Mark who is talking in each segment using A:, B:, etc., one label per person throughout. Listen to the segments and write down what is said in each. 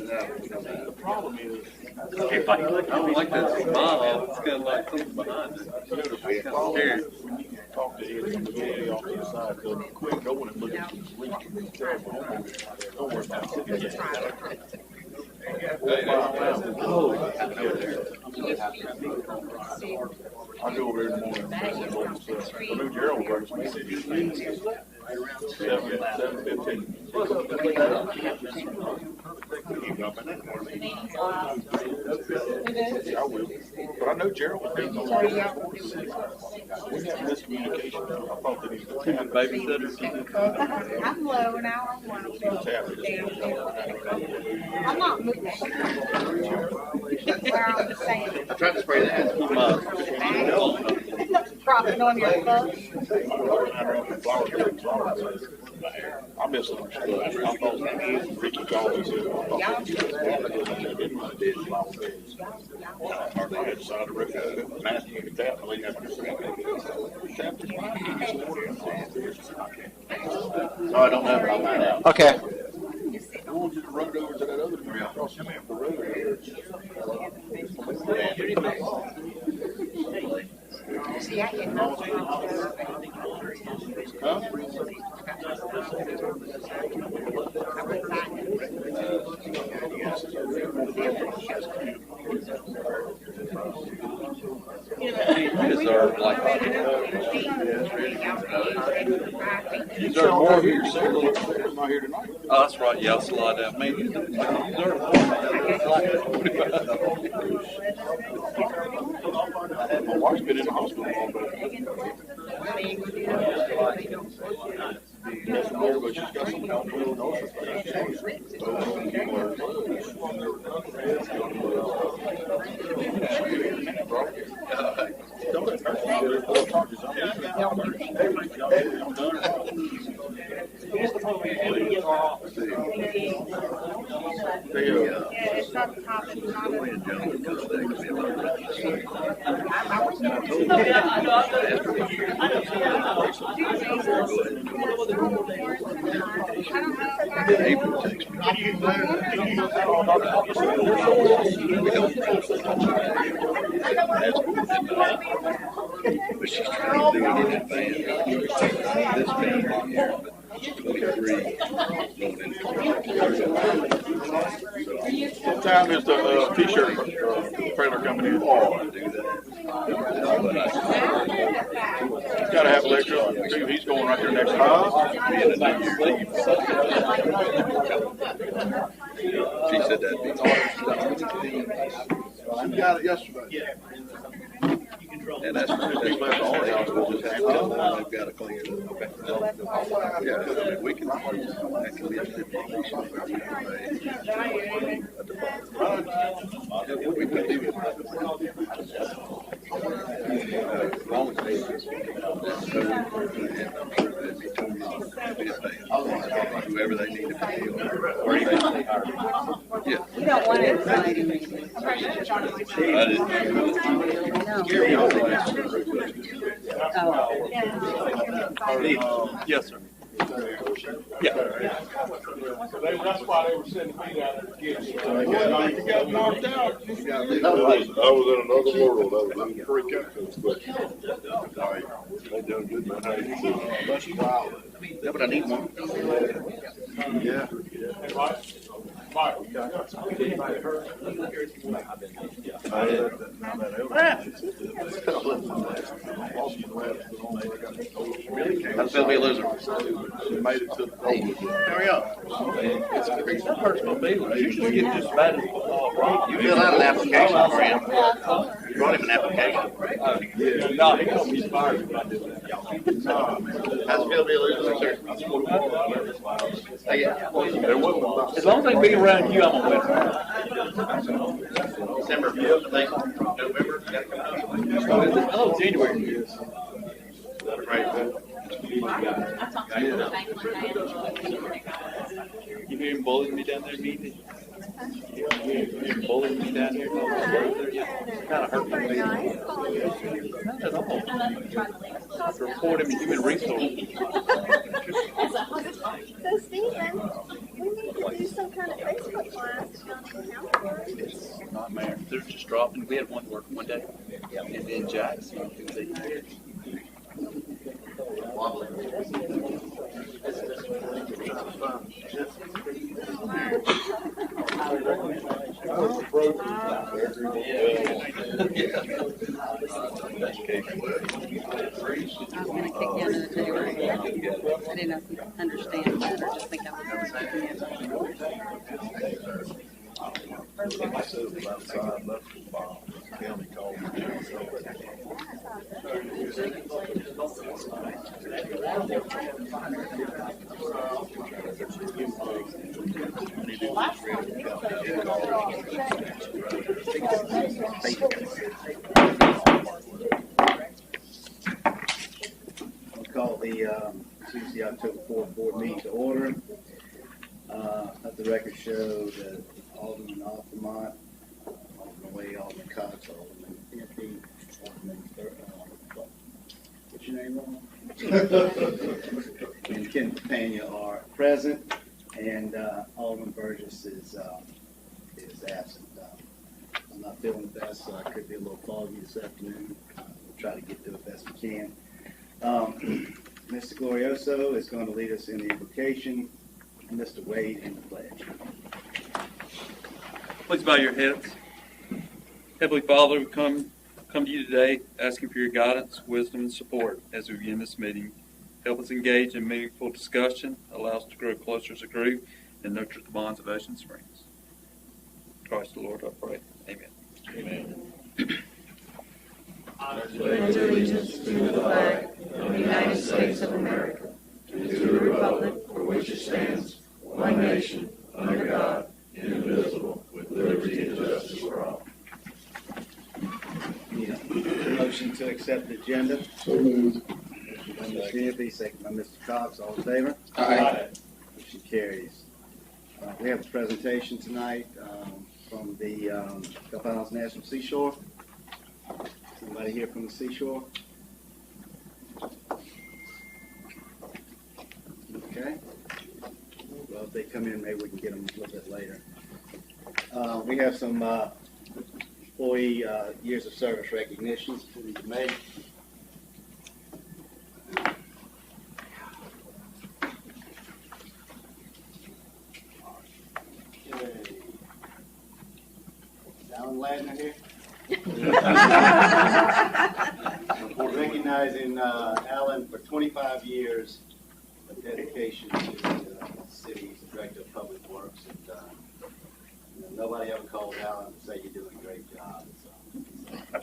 A: The problem is,
B: If I don't like that smile, it's kind of like something behind it. It's kind of scary.
A: when you talk to Eddie on the VA off to the side, they'll quit going and look at you sleep. Don't worry about it. I go over there in the morning. I knew Gerald works me. 7:15. I will. But I know Gerald was being on the we had miscommunication. I thought that he was a
B: Babysitter.
C: I'm low now. I'm not moving. Where I'm saying.
D: I tried to spray that.
C: Dropping on your foot.
A: I misunderstood. I thought Ricky called me. Hardly had the side of Rick. Matthew could tap. I
D: don't know, but I'll find out.
E: Okay.
A: I want you to run it over to that other man across the road.
C: See, I get most of
A: Huh?
B: You deserve like
A: You deserve more here. Sarah's not here tonight.
B: Oh, that's right. Yeah, I'll slide out. Man, you deserve
A: My wife's been in the hospital all day. But she's got some help with
C: it's not the top. It's not
D: April takes me. But she's trying to do it in advance. This being here, 23 going into
A: What time is the t-shirt trailer coming in?
D: do that. But
A: He's got to have electricity too. He's going right there next time.
D: she said that'd be
A: I got it yesterday.
D: and that's left all the house. We'll just have to tell them they've got to clean it up. Okay. Yeah, I mean, we can. That can be a stipulation. We could do it. As long as they, and I'm sure that'd be totally whoever they need to pay. Or even yeah.
C: You don't want it.
B: Yes, sir. Yeah.
A: That's why they were sending me down there to get you. You got knocked out.
F: I was in another world. I was in free captains, but they done good, man.
D: Yeah, but I need one.
F: Yeah.
A: Mike.
D: How's it be a loser?
F: Made it to the goal.
D: Hurry up.
B: It's personal feelings. Usually get just bad as football, right?
D: You fill out an application for him. You brought him an application.
B: No, he's fired if I do that.
D: How's it feel to be a loser, sir? Hey,
B: As long as they be around you, I'm a winner.
D: December 5th, I think. November.
B: Oh, January.
D: Right.
B: You hear him bullying me down there meeting? You hear him bullying me down here? Kind of hurt my feelings. Not at all. Report him in human resources.
G: So Stephen, we need to do some kind of Facebook class to
B: It's not mayor. They're just dropping. We had one work one day, and then Jackson, who's 8 years.
E: I was gonna kick you under the table. I didn't know if you understand that or just think I was kicking you.
F: I said it was outside, that's the county called me.
G: I'll call the Tuesday, October 4th board meeting to order. Let the record show that Alderman Altamont, Alderman Wade, Alderman Cox, Alderman Empey, Alderman, what's your name, Ron? And Ken Pena are present, and Alderman Burgess is absent. I'm not feeling the best, so I could be a little foggy this afternoon. We'll try to get through it best we can. Mr. Glorioso is going to lead us in the invocation, and Mr. Wade in the pledge.
B: Please bow your heads. Heavenly Father, we come to you today asking for your guidance, wisdom, and support as we begin this meeting. Help us engage in meaningful discussion, allow us to grow closer as a group, and nurture the bonds of Ocean Springs. Christ the Lord, I pray. Amen.
F: Amen.
E: Pledge allegiance to the flag of the United States of America, and to the republic for which it stands, one nation, under God, indivisible, with liberty and justice for all.
G: Yeah. Motion to accept the agenda.
F: So moved.
G: Motion by Mr. Empey, second by Mr. Cox. All in favor?
F: Aye.
G: Motion carries. We have a presentation tonight from the Gulf Islands National Seashore. Somebody here from the seashore? Okay. Well, if they come in, maybe we can get them a little bit later. We have some employee years of service recognitions to be made. Okay. Is Alan Ladner here? We're recognizing Alan for 25 years of dedication to the city's Director of Public Works. And, nobody ever called Alan to say you're doing a great job. So,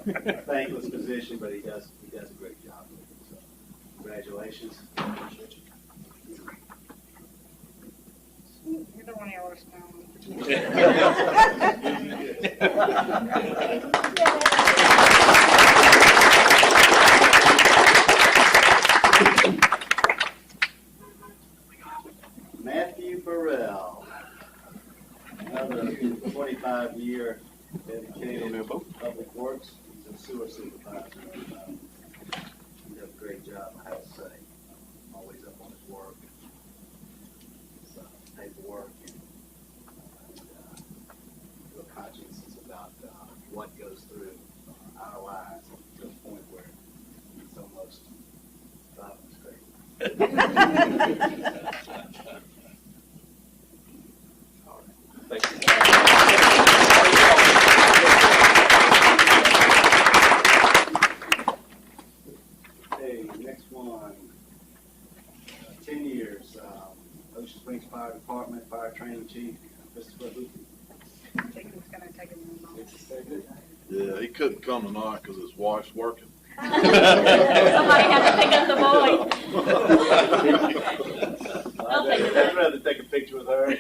G: it's a thankless position, but he does a great job with it. So, congratulations.
C: You don't want to always know.
G: Matthew Burrell, another 25-year dedicated public works. He's a sewer supervisor. He does a great job, I have to say. Always up on his work. His paperwork and real conscious about what goes through our lives to the point where it's almost driving us crazy.
B: Thank you.
G: Okay, next one. 10 years, Ocean Springs Fire Department, Fire Training Chief, Christopher Hoopy.
C: I think it's going to take a moment.
F: Yeah, he couldn't come tonight because his wife's working.
H: Somebody had to pick up the boy.
G: I'd rather take a picture with her.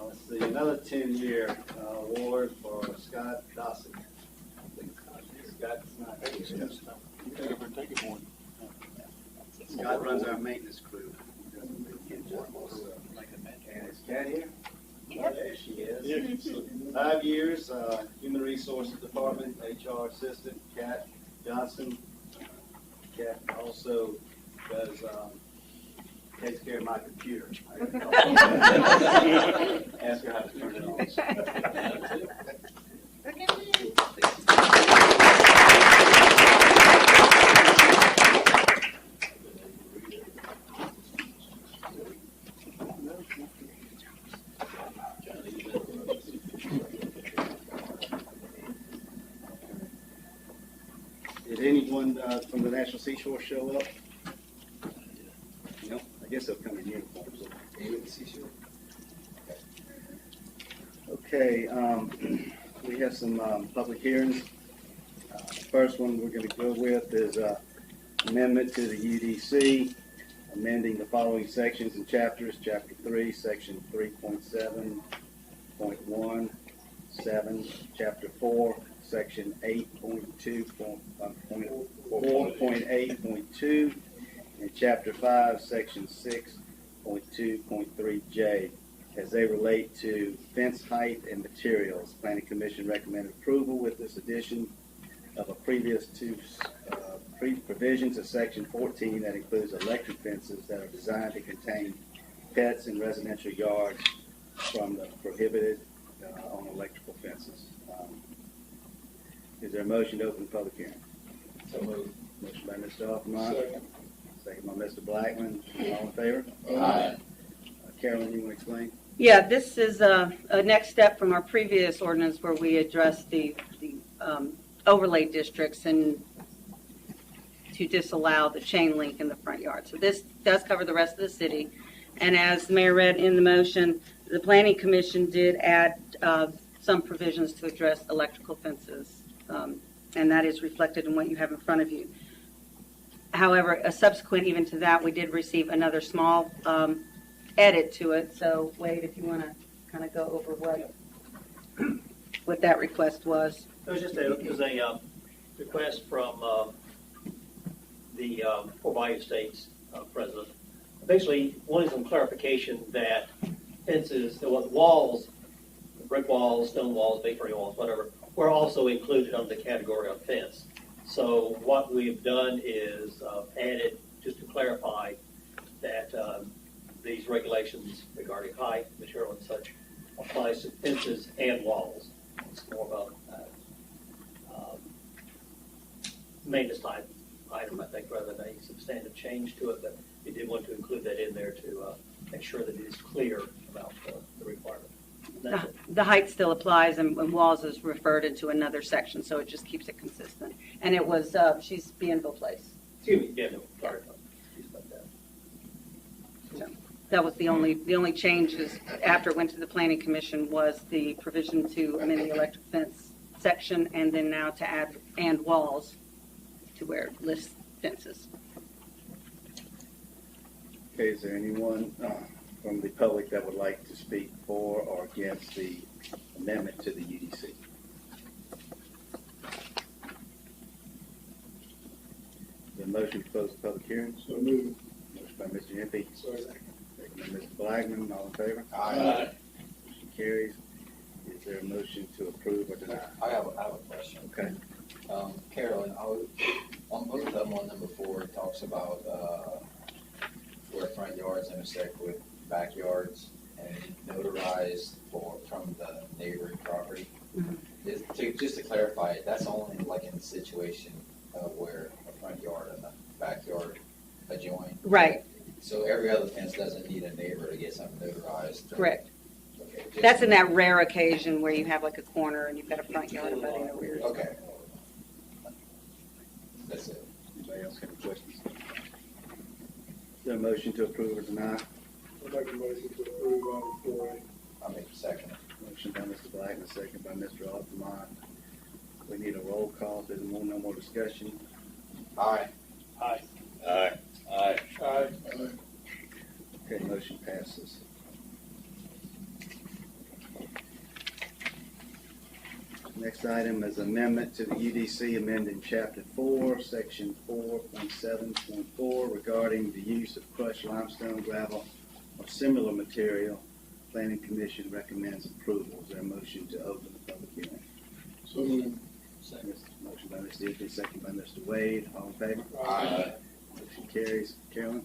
G: Let's see, another 10-year award for Scott Dawson. Scott's not here. Scott runs our maintenance crew. He does a really good job also. And is Cat here? There she is. 5 years, Human Resources Department, HR Assistant, Kat Johnson. Kat also does, takes care of my computer. Ask her how to turn it on. Did anyone from the National Seashore show up? No, I guess they'll come in uniforms. Okay, we have some public hearings. First one we're going to go with is amendment to the UDC, amending the following sections and chapters. Chapter 3, Section 3.7.1.7, Chapter 4, Section 8.8.2, and Chapter 5, Section 6.2.3J, as they relate to fence height and materials. Planning Commission recommended approval with this addition of a previous two provisions of Section 14 that includes electric fences that are designed to contain pets in residential yards from the prohibited on electrical fences. Is there a motion to open the public hearing?
D: So moved.
G: Motion by Mr. Aldermen. Second by Mr. Blackman. All in favor?
D: Aye.
G: Carolyn, you want to explain?
I: Yeah, this is a next step from our previous ordinance where we addressed the overlay districts and to disallow the chain link in the front yard. So this does cover the rest of the city. And as the mayor read in the motion, the Planning Commission did add some provisions to address electrical fences. And that is reflected in what you have in front of you. However, a subsequent even to that, we did receive another small edit to it. So Wade, if you want to kind of go over what that request was.
J: It was just a request from the Fort Bayou Estates president. Basically, wanting some clarification that fences, the walls, brick walls, stone walls, masonry walls, whatever, were also included under the category of fence. So what we've done is added, just to clarify, that these regulations regarding height, material, and such applies to fences and walls. It's more of a maintenance type item, I think, rather than a substantive change to it, but we did want to include that in there to make sure that it is clear about the requirement.
I: The height still applies, and walls is referred into another section, so it just keeps it consistent. And it was, she's Bienville Place.
J: Excuse me, yeah, no, sorry. About that.
I: So that was the only changes after it went to the Planning Commission was the provision to amend the electric fence section, and then now to add and walls to where it lists fences.
G: Okay, is there anyone from the public that would like to speak for or against the amendment to the UDC? The motion to close the public hearing?
F: So moved.
G: Motion by Mr. Impey. Second by Mr. Blackman. All in favor?
D: Aye.
G: Motion carries. Is there a motion to approve or deny?
K: I have a question.
G: Okay.
K: Carolyn, on both of them, on number 4, it talks about where front yards intersect with backyards and notarized from the neighboring property.
I: Mhm.
K: Just to clarify, that's only like in the situation where a front yard and a backyard adjoin.
I: Right.
K: So every other fence doesn't need a neighbor to get something notarized.
I: Correct.
K: Okay.
I: That's in that rare occasion where you have like a corner and you've got a front yard abutting the rear.
K: Okay. That's it.
G: Anybody else have any questions? Is there a motion to approve or deny?
F: I'll make a motion to approve item 4A.
K: I'll make a second.
G: Motion by Mr. Blackman, second by Mr. Aldermen. We need a roll call. If there's no more discussion.
K: Aye.
J: Aye.
B: Aye. Aye.
F: Aye.
G: Okay, motion passes. Next item is amendment to the UDC, amending Chapter 4, Section 4.7.4 regarding the use of crushed limestone, gravel, or similar material Planning Commission recommends approval. Is there a motion to open the public hearing?
F: So moved.
G: Motion by Mr. Iffy, second by Mr. Wade. All in favor?
F: Aye.
G: Motion carries. Carolyn?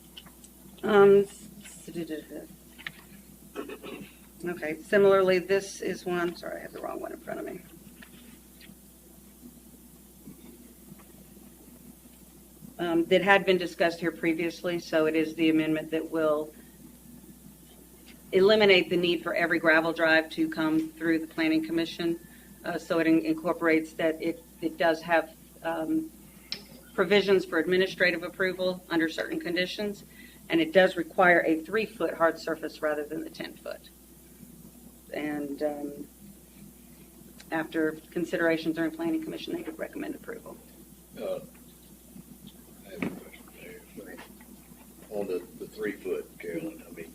I: Okay, similarly, this is one, sorry, I have the wrong one in front of me. That had been discussed here previously, so it is the amendment that will eliminate the need for every gravel drive to come through the Planning Commission. So it incorporates that it does have provisions for administrative approval under certain conditions, and it does require a 3-foot hard surface rather than the 10-foot. And after consideration during Planning Commission, they would recommend approval.
D: I have a question there. On the 3-foot, Carolyn, I mean,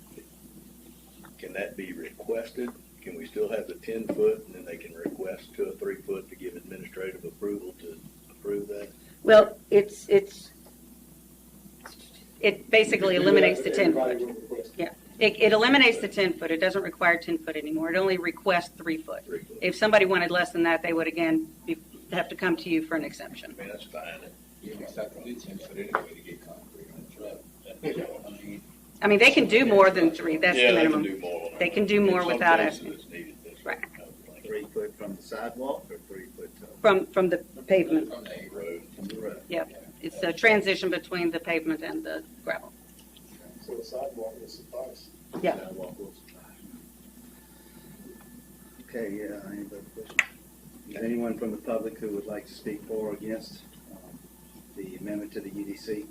D: can that be requested? Can we still have the 10-foot and then they can request to a 3-foot to give administrative approval to approve that?
I: Well, it basically eliminates the 10-foot. Yeah, it eliminates the 10-foot. It doesn't require 10-foot anymore. It only requests 3-foot.
D: 3-foot.
I: If somebody wanted less than that, they would again have to come to you for an exemption.
D: I mean, that's fine.
K: You can have to do 10-foot anyway to get concrete on the truck.
I: I mean, they can do more than 3. That's the minimum.
D: They can do more.
I: They can do more
D: In some
I: without
D: cases,
I: asking.
D: it's needed. That's
I: Right.
D: what I was thinking.
G: 3 foot from the sidewalk or 3 foot
I: From the pavement.
K: From the
D: Road.
G: from the road?
I: Yep. It's a transition between the pavement and the gravel.
F: So the sidewalk will suffice.
I: Yeah.
G: Sidewalk will suffice. Okay, yeah, any other questions? Is there anyone from the public who would like to speak for or against the amendment to the UDC?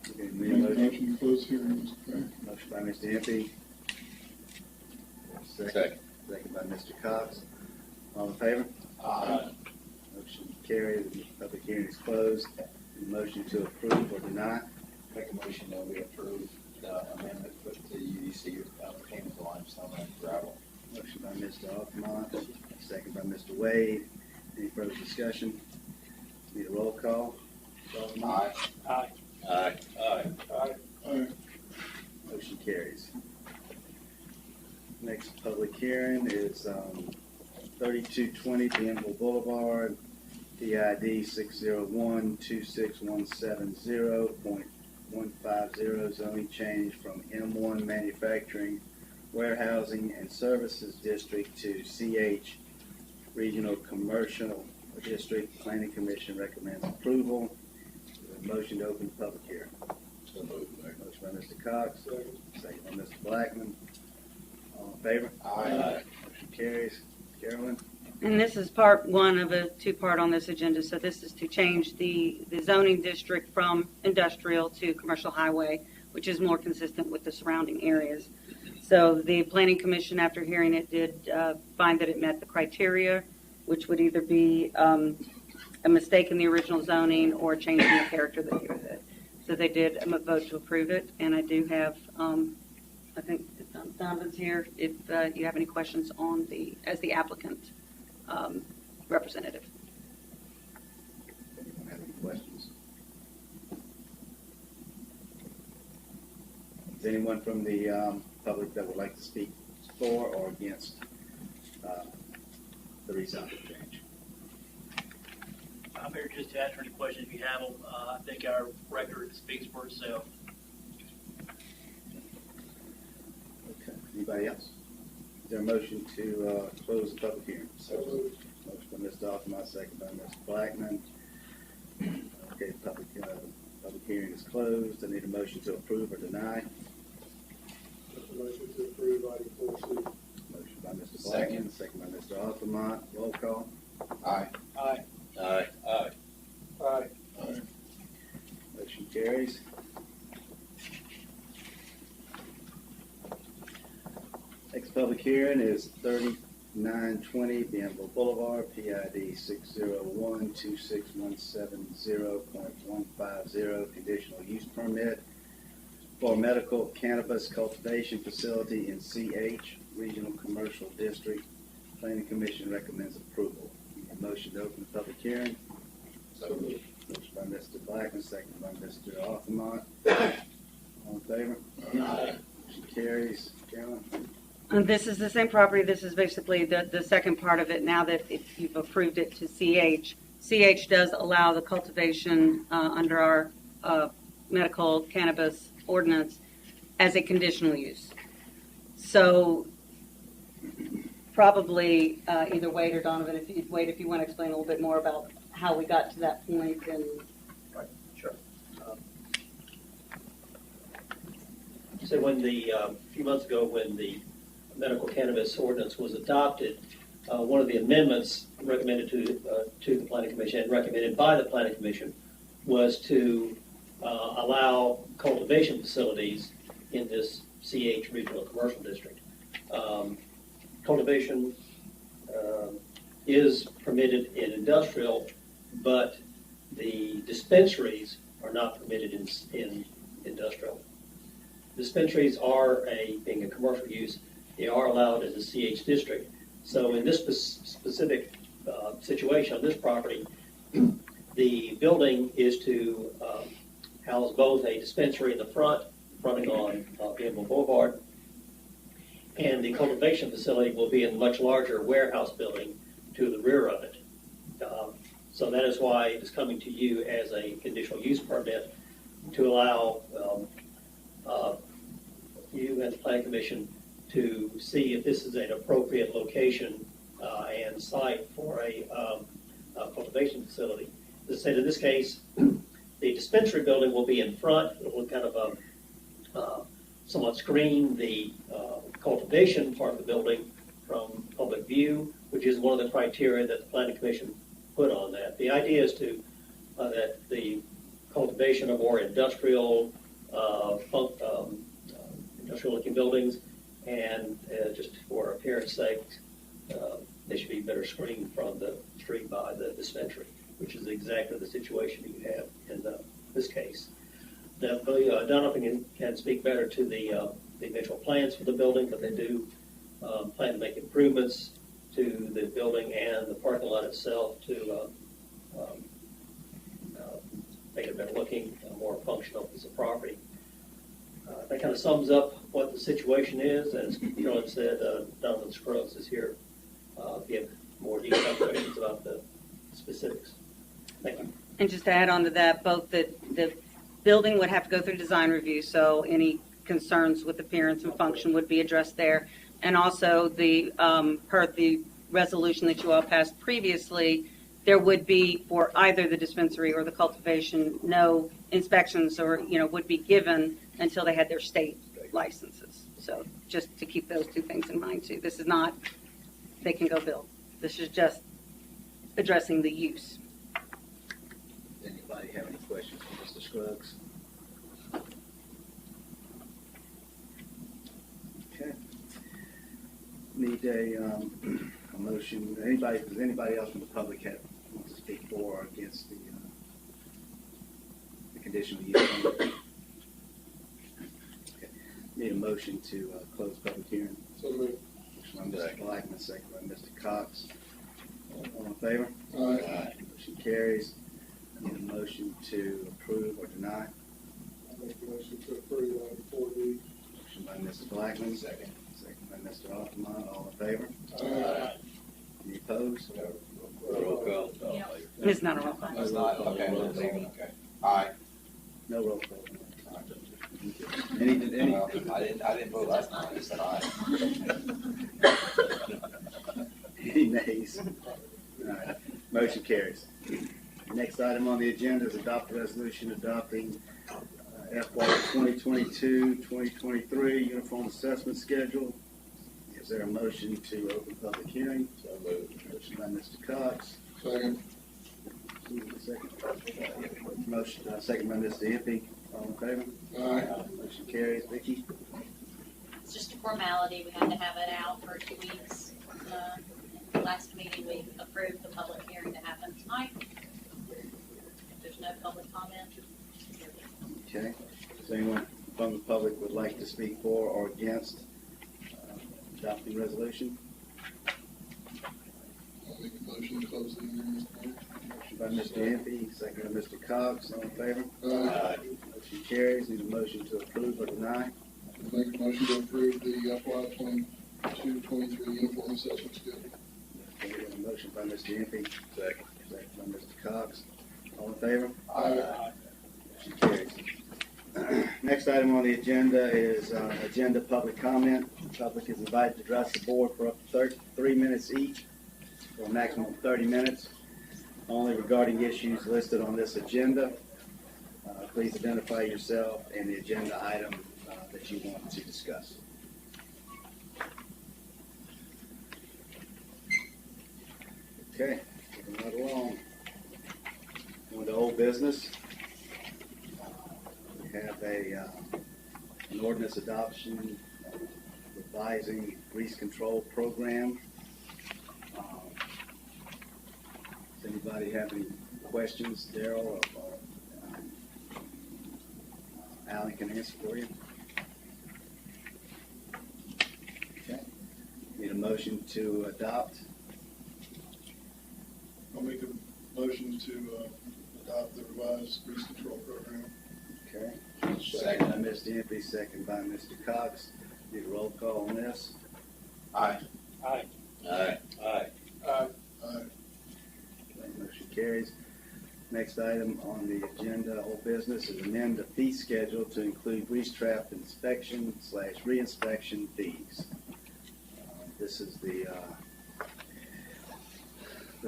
G: Okay, need a motion?
F: Motion to close hearing, Mr. Frank.
G: Motion by Mr. Impey.
D: Second.
G: Second by Mr. Cox. All in favor?
K: Aye.
G: Motion carried. The public hearing is closed. Motion to approve or deny.
K: Make a motion that we approve the amendment put to the UDC payment to limestone and gravel.
G: Motion by Mr. Aldermen, second by Mr. Wade. Any further discussion? Need a roll call? Aldermen?
K: Aye.
J: Aye.
D: Aye.
F: Aye.
G: Motion carries. Next public hearing is 3220 Bienville Boulevard, PID 601-26170.150, zoning change from M1 Manufacturing, Warehousing and Services District to CH Regional Commercial District. Planning Commission recommends approval. Motion to open the public hearing.
D: So moved, Mayor.
G: Motion by Mr. Cox, second by Mr. Blackman. All in favor?
K: Aye.
G: Motion carries. Carolyn?
I: And this is part one of a 2-part on this agenda. So this is to change the zoning district from industrial to commercial highway, which is more consistent with the surrounding areas. So the Planning Commission, after hearing it, did find that it met the criteria, which would either be a mistake in the original zoning or changing the character that goes with it. So they did vote to approve it, and I do have, I think Donovan's here, if you have any questions on as the applicant representative.
G: Anyone have any questions? Is anyone from the public that would like to speak for or against the rezoning change?
L: I'm here just to answer any questions if you have them. I think our record speaks for itself.
G: Okay. Anybody else? Is there a motion to close the public hearing?
F: So moved.
G: Motion by Mr. Alderman, second by Mr. Blackman. Okay, public hearing is closed. I need a motion to approve or deny.
F: Motion to approve item 4C.
G: Motion by Mr. Blackman, second by Mr. Alderman. Roll call.
K: Aye.
J: Aye.
D: Aye. Aye.
F: Aye. Aye.
G: Motion carries. Next public hearing is 3920 Bienville Boulevard, PID 601-26170.150, conditional use permit for medical cannabis cultivation facility in CH Regional Commercial District. Planning Commission recommends approval. A motion to open the public hearing.
F: So moved.
G: Motion by Mr. Blackman, second by Mr. Alderman. All All in favor? Motion carries. Carolyn?
I: And this is the same property. This is basically the second part of it now that if you've approved it to CH. CH does allow the cultivation under our medical cannabis ordinance as a conditional use. So probably either Wade or Donovan, if you want to explain a little bit more about how we got to that point and.
J: Right, sure. So when a few months ago, when the medical cannabis ordinance was adopted, one of the amendments recommended to the Planning Commission and recommended by the Planning Commission was to allow cultivation facilities in this CH Regional Commercial District. Cultivation is permitted in industrial, but the dispensaries are not permitted in industrial. Dispensaries are being a commercial use. They are allowed in the CH district. So in this specific situation on this property, the building is to house both a dispensary in the front, fronting on Gamble Boulevard, and the cultivation facility will be in a much larger warehouse building to the rear of it. So that is why it is coming to you as a conditional use permit to allow you and the Planning Commission to see if this is an appropriate location and site for a cultivation facility. As I said, in this case, the dispensary building will be in front. It will kind of somewhat screen the cultivation part of the building from public view, which is one of the criteria that the Planning Commission put on that. The idea is to that the cultivation of more industrial, industrial-looking buildings, and just for appearance sake, they should be better screened from the street by the dispensary, which is exactly the situation you have in this case. Now, Donovan can speak better to the eventual plans for the building, but they do plan to make improvements to the building and the parking lot itself to make it better looking, more functional piece of property. That kind of sums up what the situation is. As Carolyn said, Donovan Scruggs is here to give more detailed questions about the specifics. Thank you.
I: And just to add on to that, both the building would have to go through design review, so any concerns with appearance and function would be addressed there. And also, per the resolution that you all passed previously, there would be, for either the dispensary or the cultivation, no inspections or, would be given until they had their state licenses. So just to keep those two things in mind too. This is not, they can go build. This is just addressing the use.
G: Anybody have any questions for Mr. Scruggs? Okay. Need a motion. Does anybody else from the public want to speak for or against the conditional use? Okay. Need a motion to close public hearing.
F: So moved.
G: Motion by Mr. Blackman, second by Mr. Cox. All in favor?
F: Aye.
G: Motion carries. Need a motion to approve or deny.
F: I make a motion to approve item 4D.
G: Motion by Mrs. Blackman. Second by Mr. Aldermen. All in favor?
F: Aye.
G: Any opposed?
D: Roll call.
I: It's not a roll call.
K: It's not, okay, okay. Aye.
G: No roll call.
K: Well, I didn't vote last time, I just said aye.
G: Any nays? All right. Motion carries. Next item on the agenda is adopt a resolution adopting FY 2022-2023 Uniform Assessment Schedule. Is there a motion to open public hearing?
F: So moved.
G: Motion by Mr. Cox.
F: Second.
G: Motion, second by Mr. Impey. All in favor?
F: Aye.
G: Motion carries. Vicki?
H: It's just a formality. We had to have it out for 2 weeks. Last meeting, we approved the public hearing to happen tonight. If there's no public comment.
G: Okay. Does anyone from the public would like to speak for or against adopting resolution?
F: I'll make a motion to close the hearing, Mr. Mayor.
G: Motion by Mr. Impey, second by Mr. Cox. All in favor?
F: Aye.
G: Motion Motion carries. Need a motion to approve or deny.
E: Make a motion to approve the FY 22-23 uniform assessment schedule.
G: Okay, we have a motion by Mr. Impey,
D: Second.
G: second by Mr. Cox. All in favor?
E: Aye.
G: Motion carries. Next item on the agenda is agenda public comment. The public is invited to address the board for up to 3 minutes each, for a maximum of 30 minutes, only regarding issues listed on this agenda. Please identify yourself and the agenda item that you want to discuss. Okay, moving right along. On to old business. We have an ordinance adoption revising grease control program. Does anybody have any questions, Daryl or Alan can answer for you? Okay. Need a motion to adopt.
E: I'll make a motion to adopt the revised grease control program.
G: Okay. Second by Mr. Impey, second by Mr. Cox. Need a roll call on this.
K: Aye.
B: Aye.
D: Aye.
B: Aye.
E: Aye.
G: Okay, motion carries. Next item on the agenda, old business, is amend the fee schedule to include grease trap inspection / reinspection fees. This is the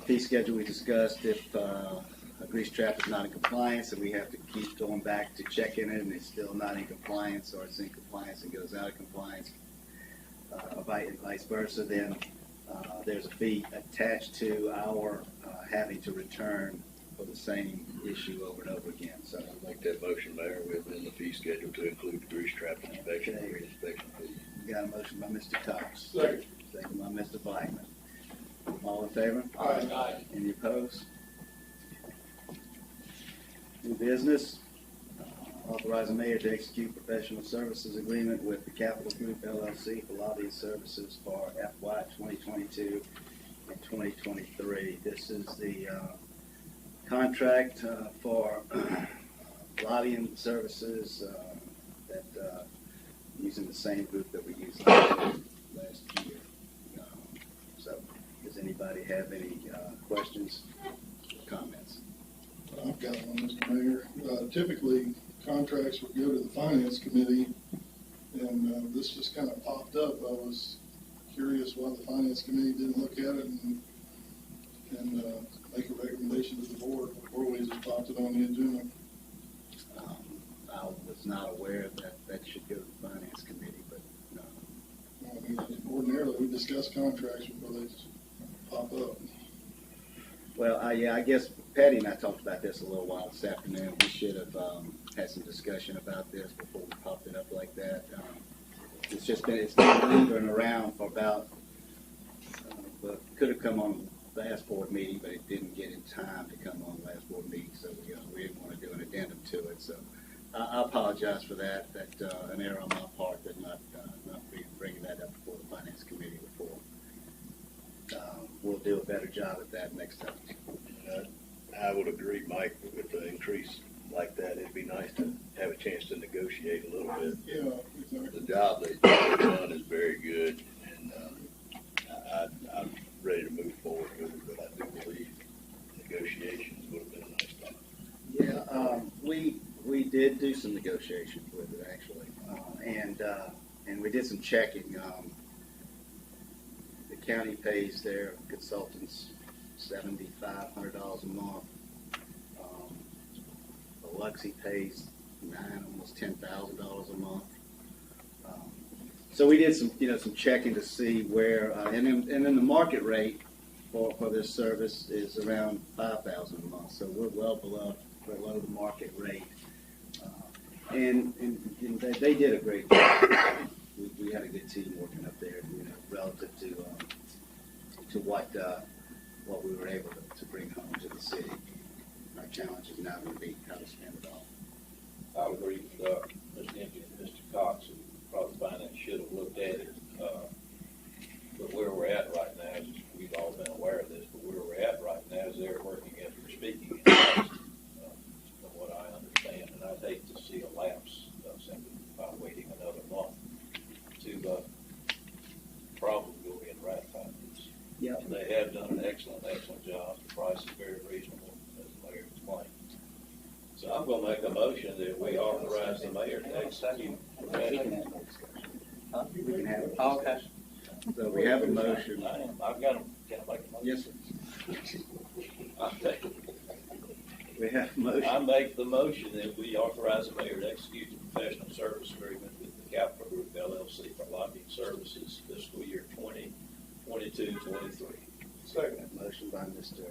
G: fee schedule we discussed. If a grease trap is not in compliance and we have to keep going back to check in it and it's still not in compliance, or it's in compliance and goes out of compliance, or vice versa, then there's a fee attached to our having to return for the same issue over and over again. So
D: I'll make that motion, Mayor, with in the fee schedule to include the grease trap inspection and reinspection fees.
G: we got a motion by Mr. Cox.
E: Second.
G: Second by Mr. Blackman. All in favor?
E: Aye.
G: Any opposed? New business, authorize the mayor to execute professional services agreement with the Capital Group LLC for lobbying services for FY 2022 and 2023. This is the contract for lobbying services that using the same group that we used last year. So, does anybody have any questions, comments?
E: I've got one, Mr. Mayor. Typically, contracts would go to the finance committee, and this just kind of popped up. I was curious why the finance committee didn't look at it and make a recommendation to the board before we just popped it on the agenda.
G: I was not aware that should go to the finance committee, but no.
E: I mean, ordinarily, we discuss contracts before they just pop up.
G: Well, I guess Patty and I talked about this a little while this afternoon. We should have had some discussion about this before we popped it up like that. It's been lingering around for about, but could have come on last board meeting, but it didn't get in time to come on last board meeting, so we didn't want to do an addendum to it. So I apologize for that. An error on my part that not bringing that up before the finance committee before. We'll do a better job at that next time.
D: I would agree, Mike, with the increase like that, it'd be nice to have a chance to negotiate a little bit.
E: Yeah, exactly.
D: The job they've done is very good, and I'm ready to move forward with it, but I do believe negotiations would have been a nice thing.
G: Yeah, we did do some negotiations with it, actually, and we did some checking. The county pays their consultants $7,500 a month. Biloxi pays almost $10,000 a month. So we did some checking to see where, and then the market rate for this service is around $5,000 a month. So we're well below the market rate. And they did a great job. We had a good team working up there, relative to what we were able to bring home to the city. Our challenge is now going to be how to spend it all.
M: I would agree with Mr. Impey and Mr. Cox, and probably finance should have looked at it. But where we're at right now is, we've all been aware of this, but where we're at right now is they're working as we're speaking, from what I understand. And I'd hate to see a an excellent job. The price is very reasonable, as the mayor explained. So I'm gonna make a motion that we authorize the mayor to execute.
G: We can have it.
J: Oh, okay.
G: So we have a motion.
M: I've got them, can I make a motion?
G: Yes, sir. We have a
M: I
G: motion.
M: make the motion that we authorize the mayor to execute the professional service agreement with the Capital Group LLC for lobbying services fiscal year 2022-23.
G: Second. Motion by Mr.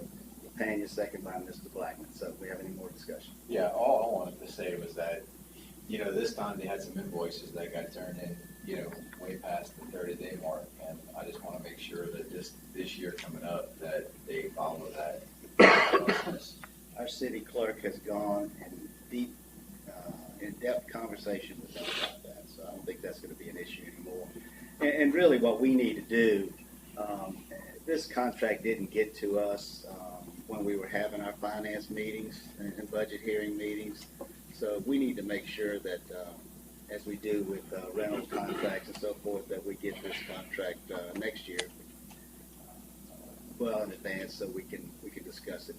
G: Pena, second by Mr. Blackman. So if we have any more discussion?
K: Yeah, all I wanted to say was that, this time they had some invoices that got turned in, way past the 30-day mark. And I just want to make sure that this year coming up, that they follow that.
G: Our city clerk has gone in deep, in-depth conversation with them about that, so I don't think that's going to be an issue anymore. And really what we need to do, this contract didn't get to us when we were having our finance meetings and budget hearing meetings, so we need to make sure that, as we do with rental contracts and so forth, that we get this contract next year well in advance so we can discuss it.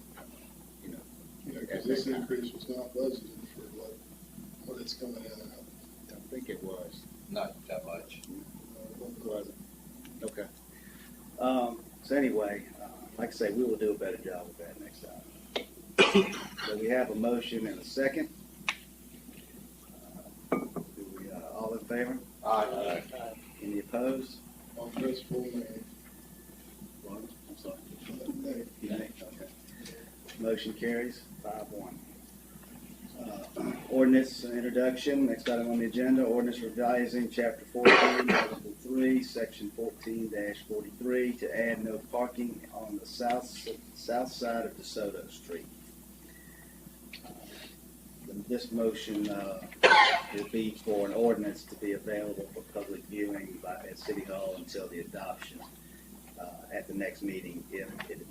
F: Yeah, because this increase was not budgeted for what it's coming in at.
G: I think it was.
K: Not that much.
G: Okay. So anyway, like I say, we will do a better job with that next time. So we have a motion and a second. All in favor?
K: Aye.
G: Any opposed?
F: On this full name.
G: One, I'm sorry.
F: Nay.
G: Nay, okay. Motion carries 5-1. Ordinance introduction, next item on the agenda, ordinance revising chapter 14, article 3, section 14-43 to add no parking on the south side of DeSoto Street. This motion will be for an ordinance to be available for public viewing at City Hall until the adoption at the next meeting if it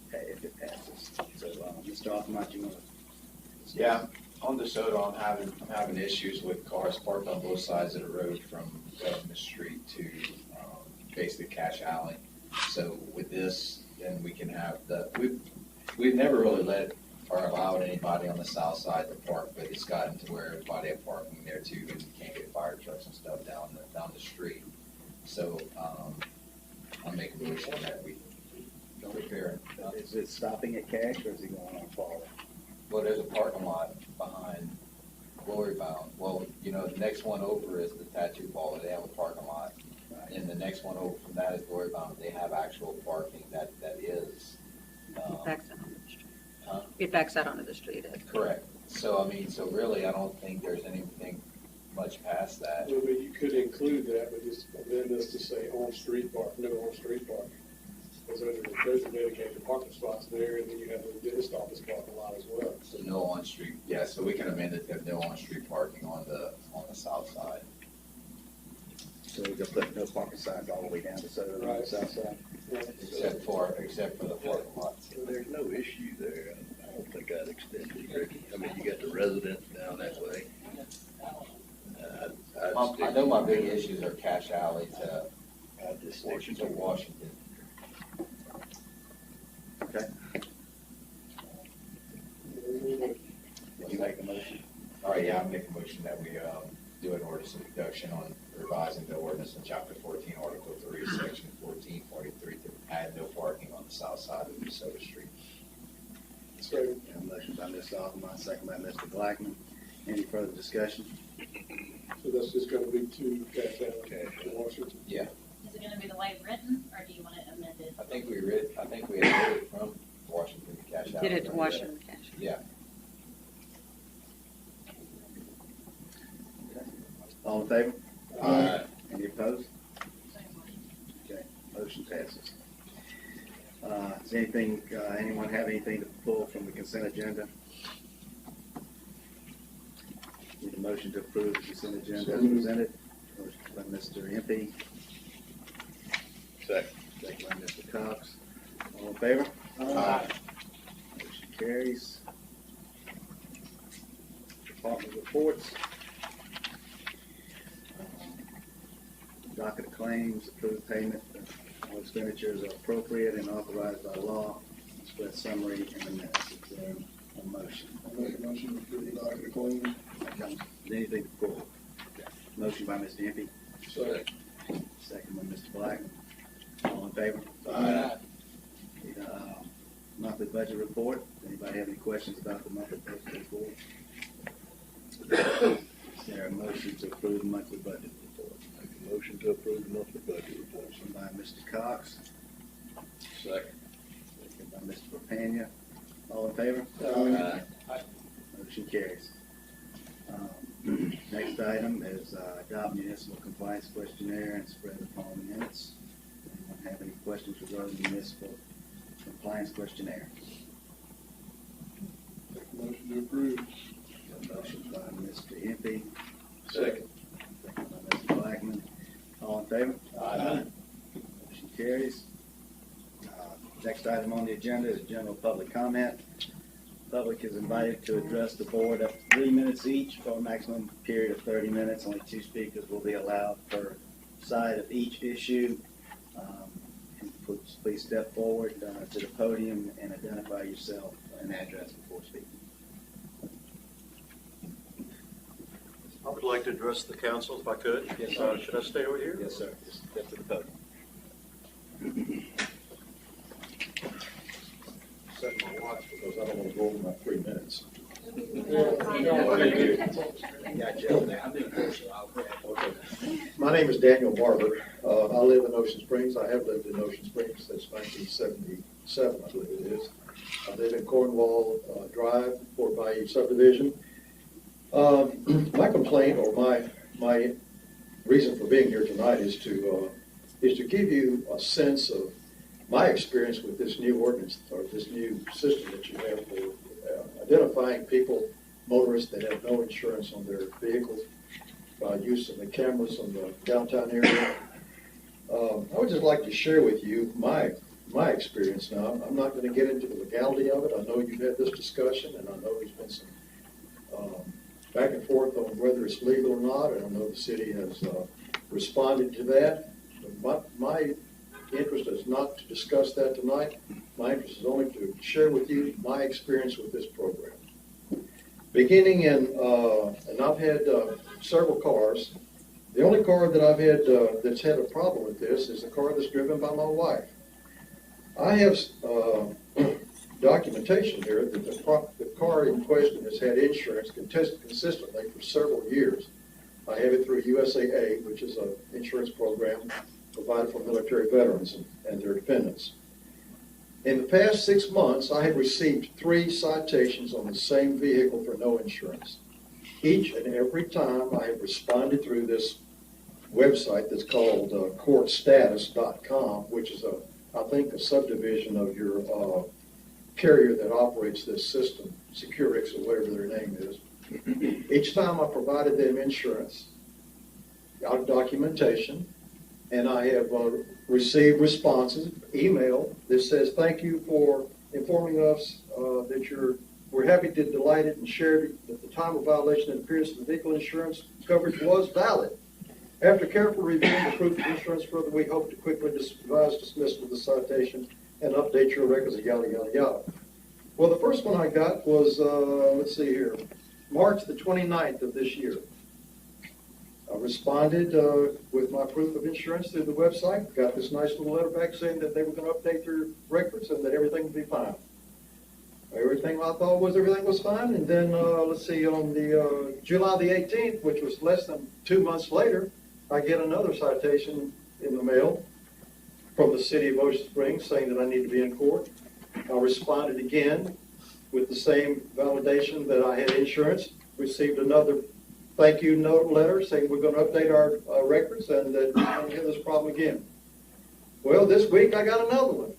G: passes. So, Mr. Aldermen, you want to?
K: Yeah, on DeSoto, I'm having issues with cars parked on both sides of the road from Government Street to basically Cash Alley. So with this, then we can have we've never really let or allowed anybody on the south side to park, but it's gotten to where everybody is parking there too, and you can't get fire trucks and stuff down the street. So I'm making a motion that we prepare.
G: Is it stopping at Cash or is it going on forward?
K: Well, there's a parking lot behind Glory Bound. Well, the next one over is the Tattoo Parlor. They have a parking lot. And the next one over from that is Glory Bound. They have actual parking that is.
I: It backs out onto the street.
K: Huh?
I: It backs out onto the street.
K: Correct. So, so really, I don't think there's anything much past that.
A: Well, but you could include that, but just amend this to say on-street park, no on-street parking. Because those are dedicated parking spots there, and then you have the dentist office parking lot as well.
K: So no on-street, yeah, so we can amend it to have no on-street parking on the south side.
G: So we can put no parking signs all the way down to Soto on the south side?
K: Except for the parking lots.
D: So there's no issue there. I don't think I'd extend it, Ricky. I mean, you got the residents down that way.
K: I know my big issues are Cash Alley to
D: Washington.
K: Washington.
G: Okay. Did you make a motion?
K: All right, yeah, I make a motion that we do an ordinance introduction on revising the ordinance in chapter 14, article 3, section 1443 to add no parking on the south side of DeSoto Street.
A: So,
G: A motion by Mr. Aldermen, second by Mr. Blackman. Any further discussion?
A: so that's just gonna be two Cash Alley in Washington.
K: Yeah,
H: Is it gonna be the way written, or do you want it amended?
K: I think we had it from Washington to Cash Alley.
I: Did it to Washington Cash.
K: Yeah.
G: All in favor?
F: Aye.
G: Any opposed? Okay, motion passes. Does anyone have anything to pull from the consent agenda? Need a motion to approve the consent agenda as presented. Motion by Mr. Impey,
D: Second.
G: second by Mr. Cox. All in favor?
F: Aye.
G: Motion carries. Department reports. Docket of claims, approved payment All expenditures are appropriate and authorized by law. Spread summary in the minutes. Is there a motion?
A: I make a motion to approve the docket accordingly.
G: Is there anything before? Motion by Mr. Impey,
A: Second.
G: second by Mr. Black. All in favor?
F: Aye.
G: Monthly budget report. Anybody have any questions about the monthly budget report? Is there a motion to approve the monthly budget report?
D: Make a motion to approve the monthly budget report.
G: Motion by Mr. Cox,
M: Second.
G: second by Mr. Rapania. All in favor?
F: Aye.
G: Motion carries. Next item is adopt municipal compliance questionnaire and spread upon minutes. Anyone have any questions regarding the municipal compliance questionnaire?
A: Make a motion to approve.
G: Got a motion by Mr. Impey,
F: Second.
G: second by Mr. Blackman. All in favor?
F: Aye.
G: Motion carries. Next item on the agenda is general public comment. Public is invited to address the board up to 3 minutes each for a maximum period of 30 minutes. Only 2 speakers will be allowed per side of each issue. And please step forward to the podium and identify yourself and address before speaking.
N: I would like to address the council if I could.
G: Yes, sir.
N: Should I stay over here?
G: Yes, sir. Just step to the podium.
F: Set my watch because I don't want to go over my 3 minutes. Okay. My name is Daniel Barber. I live in Ocean Springs. I have lived in Ocean Springs since 1977, I believe it is. I live in Cornwall Drive, Fort Bayou subdivision. My complaint or my reason for being here tonight is to give you a sense of my experience with this new ordinance or this new system that you have for identifying people, motorists that have no insurance on their vehicles by use of the cameras on the downtown area. I would just like to share with you my experience now. I'm not going to get into the legality of it. I know you've had this discussion, and I know there's been some back and forth on whether it's legal or not, and I know the city has responded to that. But my interest is not to discuss that tonight. My interest is only to share with you my experience with this program. Beginning in, and I've had several cars. The only car that I've had that's had a problem with this is the car that's driven by my wife. I have documentation here that the car in question has had insurance consistently for several years. I have it through USAA, which is an insurance program provided for military veterans and their dependents. In the past 6 months, I have received 3 citations on the same vehicle for no insurance. Each and every time I have responded through this website that's called courtstatus.com, which is I think a subdivision of your carrier that operates this system, Securix or whatever their name is. Each time I provided them insurance, documentation, and I have received responses, email that says, thank you for informing us that we're happy to delighted and shared that the time of violation and appearance of the vehicle insurance coverage was valid. After careful reviewing the proof of insurance further, we hope to quickly advise dismissal of the citation and update your records, yada, yada, yada. Well, the first one I got was, let's see here, March the 29th of this year. I responded with my proof of insurance through the website, got this nice little letter back saying that they were going to update their records and that everything would be fine. Everything I thought was everything was fine, and then, let's see, on the July the 18th, which was less than 2 months later, I get another citation in the mail from the city of Ocean Springs saying that I need to be in court. I responded again with the same validation that I had insurance, received another thank you note letter saying we're going to update our records and that we don't have this problem again. Well, this week I got another one.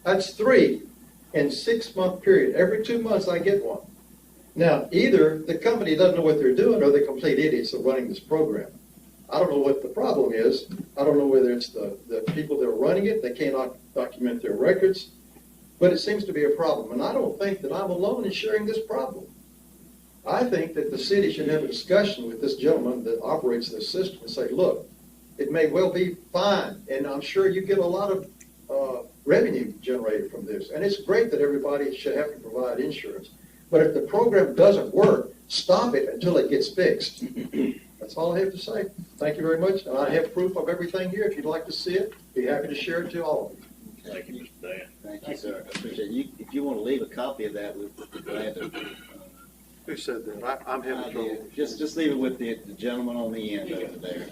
F: That's 3 in 6 month period. Every 2 months I get one. Now, either the company doesn't know what they're doing or they're complete idiots of running this program. I don't know what the problem is. I don't know whether it's the people that are running it. They cannot document their records. But it seems to be a problem. And I don't think that I'm alone in sharing this problem. I think that the city should have a discussion with this gentleman that operates this system and say, look, it may well be fine, and I'm sure you get a lot of revenue generated from this. And it's great that everybody should have to provide insurance. But if the program doesn't work, stop it until it gets fixed. That's all I have to say. Thank you very much. And I have proof of everything here. If you'd like to see it, be happy to share it to all of you.
D: Thank you, Mr. Dan.
G: Thank you, sir. I appreciate you. If you want to leave a copy of that, we'd be glad to.
N: Who said that? I'm having trouble.
G: Just leave it with the gentleman on the end over there.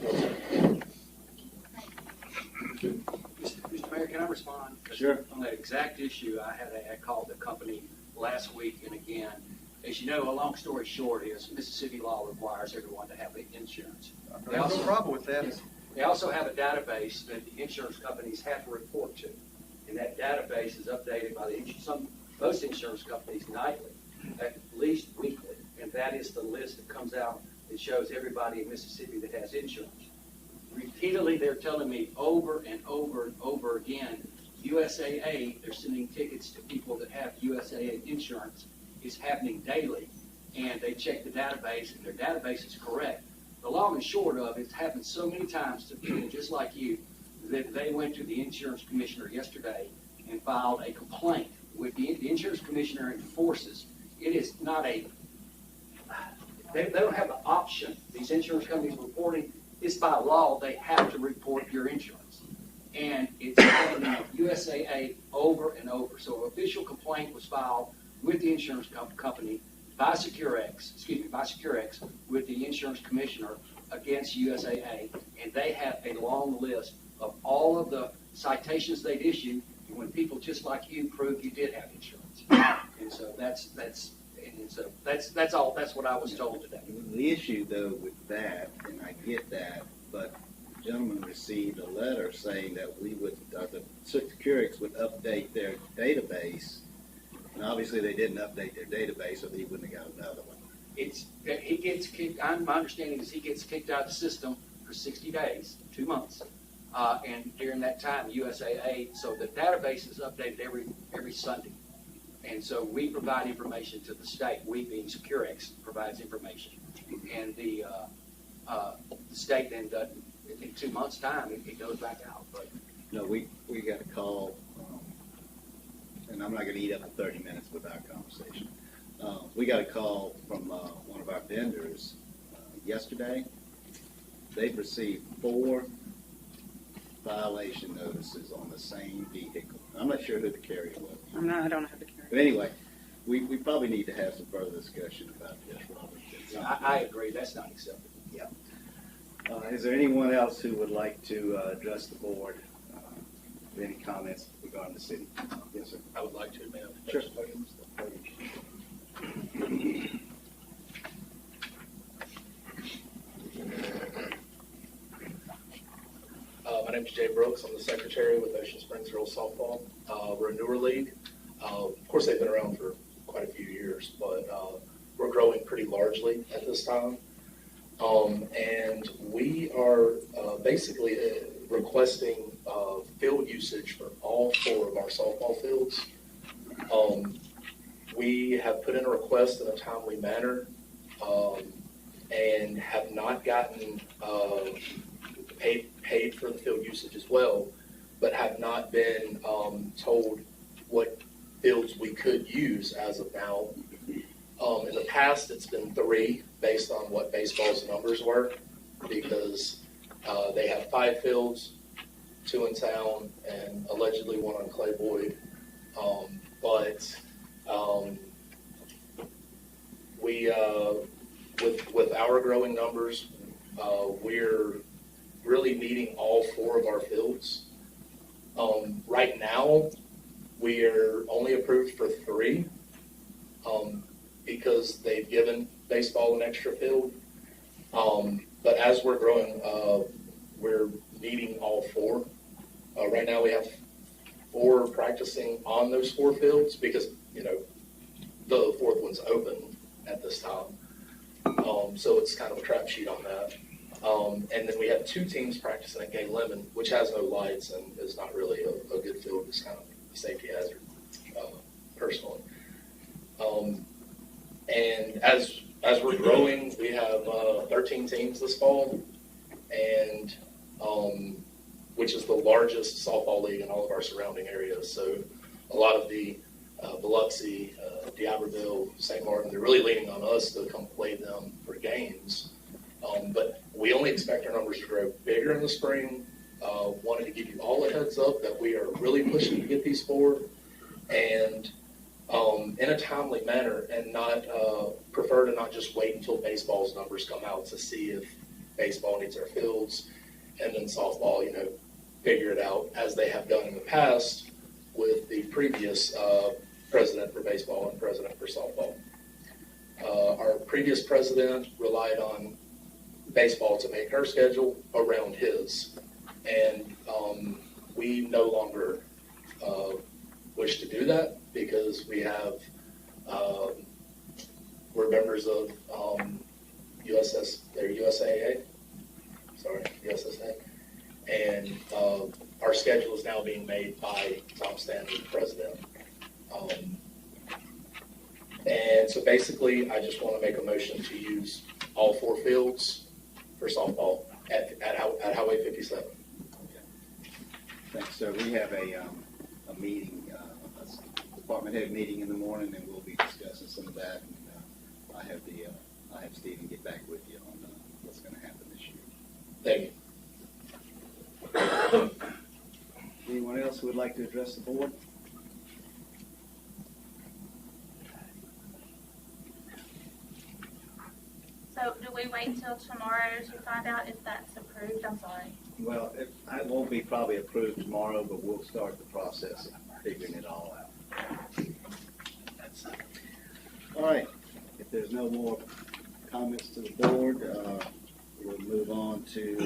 O: Mr. Mayor, can I respond?
G: Sure.
O: On that exact issue, I called the company last week and again. As you know, a long story short is Mississippi law requires everyone to have insurance.
N: There's no problem with that.
O: They also have a database that the insurance companies have to report to. And that database is updated by most insurance companies nightly, at least weekly. And that is the list that comes out that shows everybody in Mississippi that has insurance. Repeatedly, they're telling me over and over and over again, USAA, they're sending tickets to people that have USAA insurance. It's happening daily, and they check the database, and their database is correct. The long and short of it's happened so many times to people just like you that they went to the insurance commissioner yesterday and filed a complaint with the insurance commissioner enforces. It is not they don't have the option. These insurance companies reporting, it's by law, they have to report your insurance. And it's happening at USAA over and over. So an official complaint was filed with the insurance company by Securex with the insurance commissioner against USAA, and they have a long list of all of the citations they've issued when people just like you prove you did have insurance. And so that's all. That's what I was told today.
G: The issue, though, with that, and I get that, but the gentleman received a letter saying that we would, the Securex would update their database, and obviously they didn't update their database, or they wouldn't have got another one.
O: He gets kicked. My understanding is he gets kicked out of the system for 60 days, 2 months, and during that time, USAA. So the database is updated every Sunday. And so we provide information to the state. We, being Securex, provides information. And the state then does, in 2 months' time, it goes back out. But
G: no, we got a call, and I'm not going to eat up the 30 minutes with our conversation. We got a call from one of our vendors yesterday. They've received 4 violation notices on the same vehicle. I'm not sure who the carrier was.
I: No, I don't have the carrier.
G: But anyway, we probably need to have some further discussion about this, Robert.
O: I agree. That's not acceptable.
G: Yeah. Is there anyone else who would like to address the board? Any comments regarding the city? Yes, sir.
L: I would like to, ma'am.
G: Sure.
P: My name is Jay Brooks. I'm the secretary with Ocean Springs Girls Softball. We're a newer league. Of course, they've been around for quite a few years, but we're growing pretty largely at this time. And we are basically requesting field usage for all 4 of our softball fields. We have put in a request in a timely manner and have not gotten paid for the field usage as well, but have not been told what fields we could use as of now. In the past, it's been 3 based on what baseball's numbers were, because they have 5 fields, 2 in town, and allegedly 1 on Clay Boyd. But we, with our growing numbers, we're really needing all 4 of our fields. Right now, we are only approved for 3 because they've given baseball an extra field. But as we're growing, we're needing all 4. Right now, we have 4 practicing on those 4 fields because, the 4th one's open at this time. So it's kind of a crapshoot on that. And then we have 2 teams practicing at Gay Lemon, which has no lights and is not really a good field. It's kind of a safety hazard, personally. And as we're growing, we have 13 teams this fall, and which is the largest softball league in all of our surrounding areas. So a lot of the Biloxi, D'Iberville, St. Martin, they're really leaning on us to come play them for games. But we only expect our numbers to grow bigger in the spring. Wanted to give you all a heads up that we are really pushing to get these four, and in a timely manner, and not prefer to not just wait until baseball's numbers come out to see if baseball needs our fields, and then softball, figure it out as they have done in the past with the previous president for baseball and president for softball. Our previous president relied on baseball to make her schedule around his, and we no longer wish to do that because we have we're members of USAA, and our schedule is now being made by Tom Stanley, the president. And so basically, I just want to make a motion to use all four fields for softball at Highway 57.
Q: Thanks, sir. We have a meeting, a department head meeting in the morning, and we'll be discussing some of that. And I have Stephen get back with you on what's going to happen this year.
P: Thank you.
Q: Anyone else who would like to address the board?
R: So do we wait till tomorrow to find out if that's approved? I'm sorry.
Q: Well, it won't be probably approved tomorrow, but we'll start the process of figuring it all out. All right. If there's no more comments to the board, we'll move on to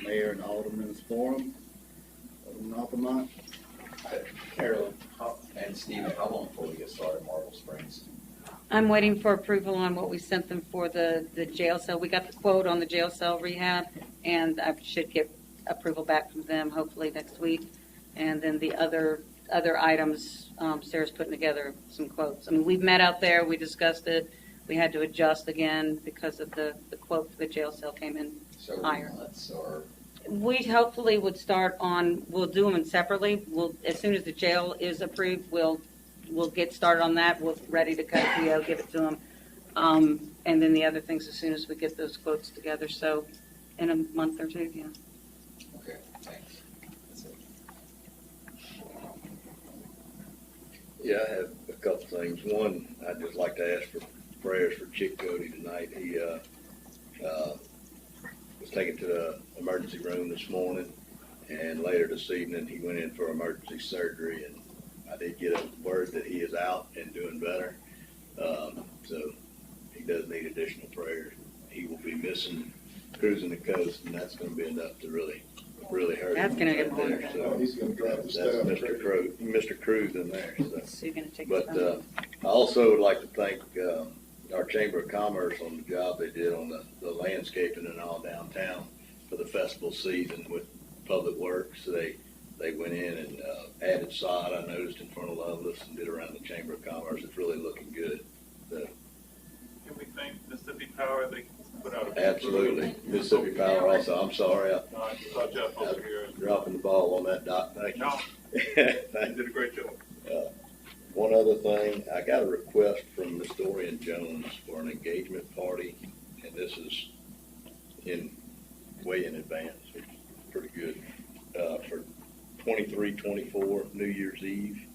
Q: Mayor and Aldermen's Forum. Alderman Altamont.
K: Carolyn and Stephen, how long before we get started at Marble Springs?
I: I'm waiting for approval on what we sent them for the jail cell. We got the quote on the jail cell rehab, and I should get approval back from them hopefully next week. And then the other items, Sarah's putting together some quotes. I mean, we've met out there, we discussed it. We had to adjust again because of the quote for the jail cell came in higher. We hopefully would start on, we'll do them separately. As soon as the jail is approved, we'll get started on that. We're ready to cut PO, give it to them. And then the other things as soon as we get those quotes together. So in a month or two, yeah.
K: Okay, thanks. That's it.
D: Yeah, I have a couple things. One, I'd just like to ask for prayers for Chick Cody tonight. He was taken to the emergency room this morning, and later this evening he went in for emergency surgery, and I did get a word that he is out and doing better. So he does need additional prayers. He will be missing cruising the coast, and that's going to be enough to really hurt
I: That's
D: him.
I: going to get more.
D: There. So
A: he's going to drive the
D: that's
A: staff.
D: Mr. Cruz in there.
I: So you're going to take
D: But I also would like to thank our Chamber of Commerce on the job they did on the landscaping and all downtown for the festival season with Public Works. They went in and added sod, I noticed, in front of Loveless, and did around the Chamber of Commerce. It's really looking good.
B: Can we thank Mississippi Power? They put out a
D: Absolutely. Mississippi Power also. I'm sorry. I
B: saw Jeff over here.
D: dropping the ball on that, Doc. Thank you.
B: No, you did a great job.
D: One other thing, I got a request from Miss Dorian Jones for an engagement party, and this is way in advance. It's pretty good. For 23-24 New Year's Eve.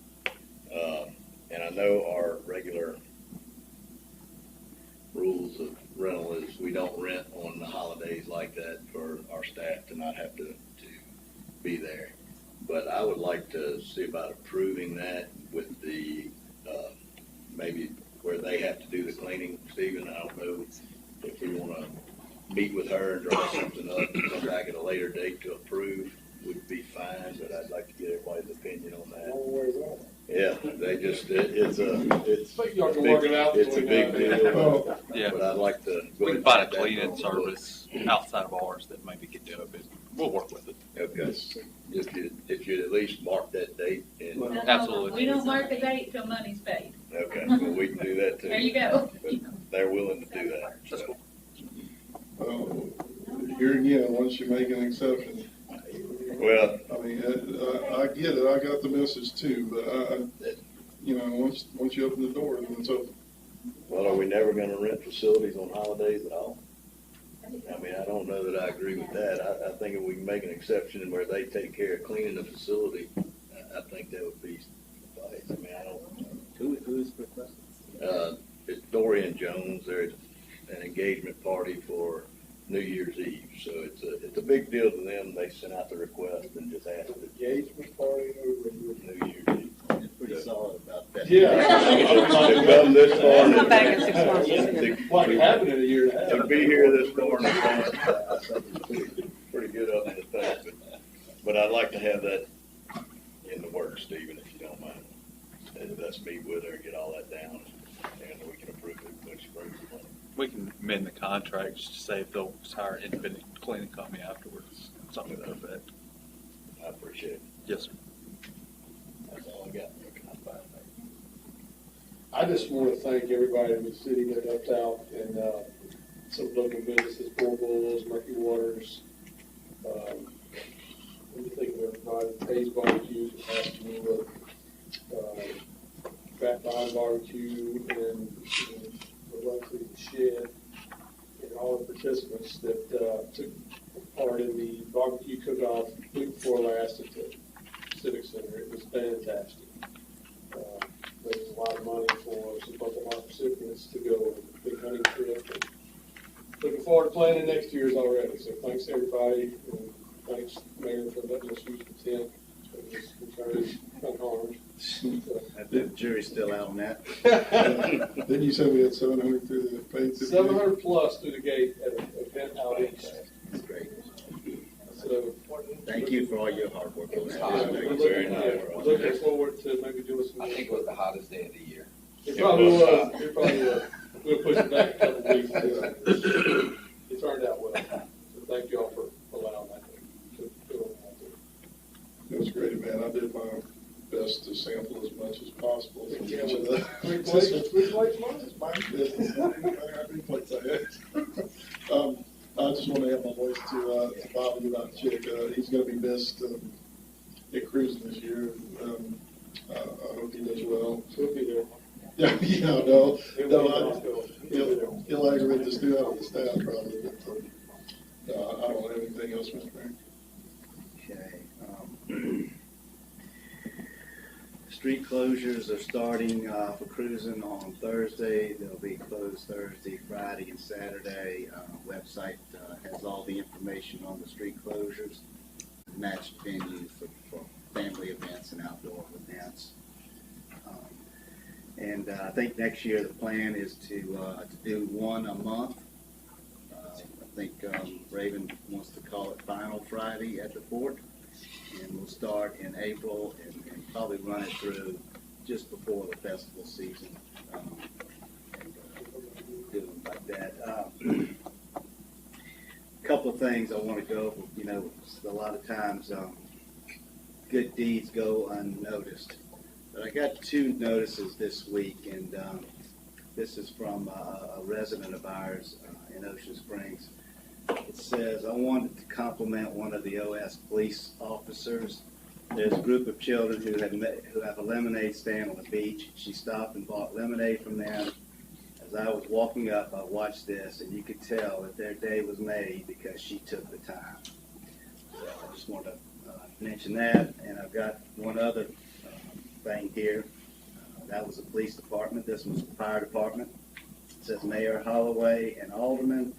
D: And I know our regular rules of rental is we don't rent on the holidays like that for our staff to not have to be there. But I would like to see about approving that with the, maybe where they have to do the cleaning. Stephen, I don't know if we want to meet with her and draw something up and come back at a later date to approve. Would be fine, but I'd like to get everybody's opinion on that. Yeah, they just, it's a big deal.
B: Yeah.
D: But I'd like to.
B: We can find a cleaning service outside of ours that maybe could do it. We'll work with it.
D: Okay. If you'd at least mark that date. And
B: absolutely.
R: We don't mark the date till money's paid.
D: Okay, well, we can do that too.
R: There you go.
D: But they're willing to do that.
B: That's cool.
A: Here again, once you make an exception,
D: Well,
S: I mean, I get it, I got the message too, but you know, once you open the door, then it's open.
D: well, are we never gonna rent facilities on holidays at all? I mean, I don't know that I agree with that. I think if we can make an exception where they take care of cleaning the facility, I think that would be suffice. I mean, I don't.
K: Who is requesting?
D: It's Dorian Jones. They're an engagement party for New Year's Eve, so it's a big deal to them. They sent out the request and just asked it.
A: Engagement party over
D: New Year's Eve.
Q: You're pretty solid about that.
A: Yeah.
D: They've come this far.
I: Come back in 6 months.
A: Like it happened in a year and a half.
D: To be here this far in advance, pretty good up in the thing, but I'd like to have that in the works, Stephen, if you don't mind. And let's meet with her and get all that down, and we can approve it next spring.
B: We can amend the contract just to say if they'll hire an independent cleaning company afterwards, something to that effect.
D: I appreciate it.
B: Yes, sir.
D: That's all I got.
A: I just want to thank everybody in the city that helped out, and some local businesses, Poor Bulls, Murky Waters. Let me think of everybody, Hayes Barbecue, Fat Vine Barbecue, and the Shed, and all the participants that took part in the barbecue cook-off week before last at the Civic Center. It was fantastic. Raised a lot of money for some of our recipients to go on a big hunting trip. And looking forward to planning next year's already. So thanks everybody, and thanks Mayor for letting us use the tent. It was encouraged, unharmed.
Q: The jury's still out on that.
S: Then you said we had 700 through the paid.
A: 700 plus through the gate at an event out east.
Q: That's great.
A: So
Q: Thank you for all your hard work on that.
A: we're looking forward to maybe doing some.
K: I think it was the hottest day of the year.
A: It probably was. It probably was. We'll push it back a couple weeks. It turned out well. So thank you all for allowing that to go on there.
S: It was great, man. I did my best to sample as much as possible from each of the.
A: Which place was it?
S: My business. I do place I had. I just want to have my voice to Bobby about Chick. He's going to be missed at cruising this year. I hope he does well.
A: He'll be there.
S: Yeah, no, he'll aggravate the stew out of the staff probably. But, I don't have anything else, Mr. Mayor.
Q: Okay. Street closures are starting for cruising on Thursday. They'll be closed Thursday, Friday, and Saturday. Website has all the information on the street closures, matched venues for family events and outdoor events. And I think next year the plan is to do one a month. I think Raven wants to call it Final Friday at the Fort. And we'll start in April and probably run it through just before the festival season. And do them like that. A couple of things I want to go over. You know, a lot of times good deeds go unnoticed. But I got 2 notices this week, and this is from a resident of ours in Ocean Springs. It says, I wanted to compliment one of the OS police officers. There's a group of children who have a lemonade stand on the beach. She stopped and bought lemonade from them. As I was walking up, I watched this, and you could tell that their day was made because she took the time. So I just wanted to mention that, and I've got one other thing here. That was the police department. This was the fire department. It says, Mayor Holloway and Aldermen,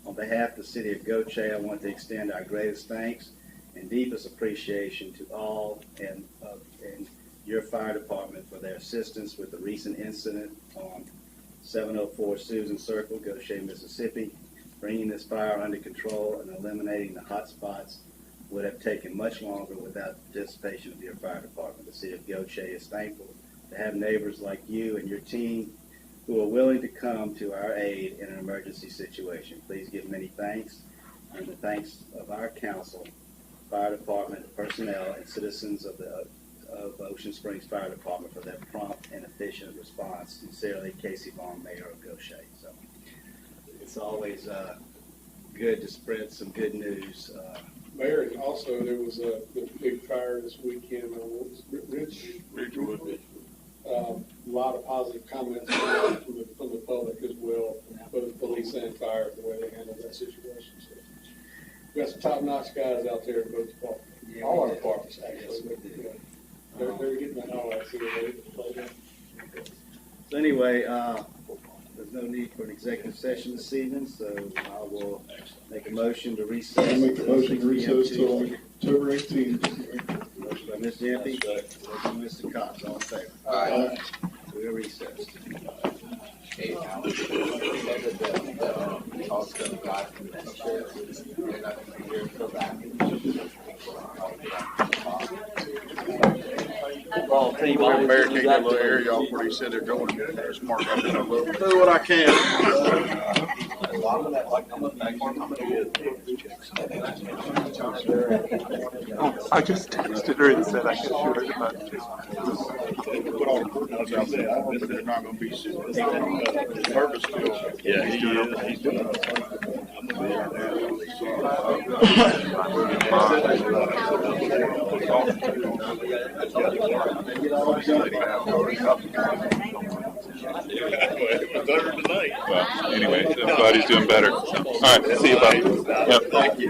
Q: on behalf of the city of Goche, I want to extend our greatest thanks and deepest appreciation to all and your fire department for their assistance with the recent incident on 704 Susan Circle, Goche, Mississippi. Bringing this fire under control and eliminating the hot spots would have taken much longer without the participation of your fire department. The city of Goche is thankful to have neighbors like you and your team who are willing to come to our aid in an emergency situation. Please give many thanks, and the thanks of our council, fire department personnel, and citizens of Ocean Springs Fire Department for their prompt and efficient response. Sincerely, Casey Vaughn, Mayor of Goche. So it's always good to spread some good news
A: Mayor, and also there was a big fire this weekend on Ridgewood. A lot of positive comments from the public as well, both police and fire, the way they handled that situation. So, we got some top-notch guys out there in both departments, all our departments actually. But, you know, they're getting the highlights here.
Q: So anyway, there's no need for an executive session this evening, so I will make a motion to recess.
S: I make a motion to recess till October 18th.
Q: Motion by Mr. Empey, second by Mr. Cox, all in favor?
K: Aye.
Q: We are recessed.
K: Hey, Alan, you said that the talk's gonna go out from the sheriff. They're not gonna be here until back.
B: Well, I'll tell you what,
N: Barricade that little area off where he said they're going. Just mark out that little. Do what I can.
B: I just texted her and said I could shoot her, but
N: Put all the courthouse out there, but they're not gonna be purpose still.
B: yeah, he's doing it. He's doing
N: Well, anyway, I'm glad he's doing better. So, all right, see you, bud. Yep.